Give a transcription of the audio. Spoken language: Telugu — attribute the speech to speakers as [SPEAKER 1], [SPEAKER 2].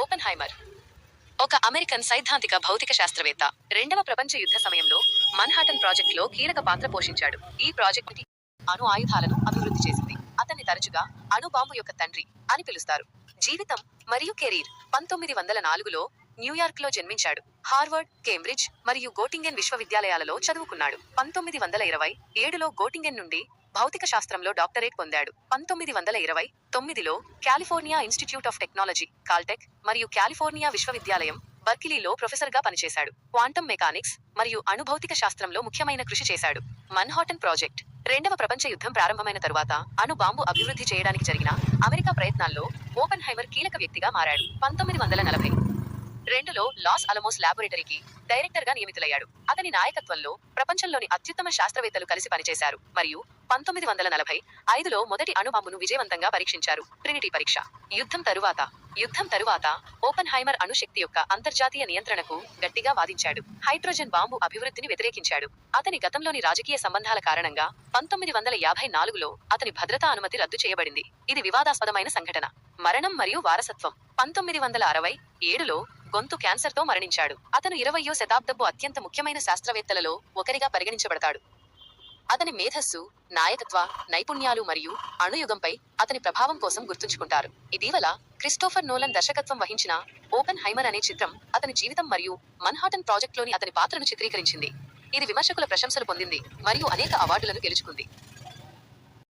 [SPEAKER 1] ఓపెన్ హైమర్ ఒక అమెరికన్ సైద్ధాంతిక భౌతిక శాస్త్రవేత్త. రెండవ ప్రపంచ యుద్ధ సమయంలో మన్హాటన్ ప్రాజెక్టులో కీలక పాత్ర పోషించాడు. ఈ ప్రాజెక్టు అణు ఆయుధాలను అభివృద్ధి చేసింది. అతన్ని తరచుగా అణు బాంబు యొక్క తండ్రి అని పిలుస్తారు. జీవితం మరియు కెరీర్ 1904లో న్యూయార్క్లో జన్మించాడు. హార్వర్డ్, కేంబ్రిడ్జ్ మరియు గోటింగెన్ విశ్వవిద్యాలయాలలో చదువుకున్నాడు. 1927లో గోటింగెన్ నుండి భౌతిక శాస్త్రంలో డాక్టరేట్ పొందాడు. 1929లో California Institute of Technology Caltech మరియు కాలిఫోర్నియా విశ్వవిద్యాలయం బర్కిలీలో ప్రొఫెసర్గా పనిచేశాడు. క్వాంటం మెకానిక్స్ మరియు అణుభౌతిక శాస్త్రంలో ముఖ్యమైన కృషి చేశాడు. మన్హాటన్ ప్రాజెక్ట్ రెండవ ప్రపంచ యుద్ధం ప్రారంభమైన తరువాత అణు బాంబు అభివృద్ధి చేయడానికి జరిగిన అమెరికా ప్రయత్నాల్లో ఓపెన్ హైమర్ కీలక వ్యక్తిగా మారాడు. 1942లో లాస్ అలమోస్ ల్యాబొరేటరీకి డైరెక్టర్గా నియమితులయ్యాడు. అతని నాయకత్వంలో ప్రపంచంలోని అత్యుత్తమ శాస్త్రవేత్తలు కలిసి పనిచేశారు మరియు 1945లో మొదటి అణు బాంబును విజయవంతంగా పరీక్షించారు. ట్రినిటీ పరీక్ష. యుద్ధం తరువాత ఓపెన్ హైమర్ అణుశక్తి యొక్క అంతర్జాతీయ నియంత్రణకు గట్టిగా వాదించాడు. హైడ్రోజన్ బాంబు అభివృద్ధిని వ్యతిరేకించాడు. అతని గతంలోని రాజకీయ సంబంధాల కారణంగా 1954లో అతని భద్రతా అనుమతి రద్దు చేయబడింది. ఇది వివాదాస్పదమైన సంఘటన. మరణం మరియు వారసత్వం. 1967లో గొంతు క్యాన్సర్తో మరణించాడు. అతను 20వ శతాబ్దపు అత్యంత ముఖ్యమైన శాస్త్రవేత్తలలో ఒకరిగా పరిగణించబడతాడు. అతని మేధస్సు, నాయకత్వ నైపుణ్యాలు మరియు అణుయుగంపై అతని ప్రభావం కోసం గుర్తుంచుకుంటారు. ఇటీవల క్రిస్టోఫర్ నోలన్ దర్శకత్వం వహించిన ఓపెన్ హైమర్ అనే చిత్రం అతని జీవితం మరియు మన్హాటన్ ప్రాజెక్టులోని అతని పాత్రను చిత్రీకరించింది. ఇది విమర్శకుల ప్రశంసలు పొందింది మరియు అనేక అవార్డులను గెలుచుకుంది.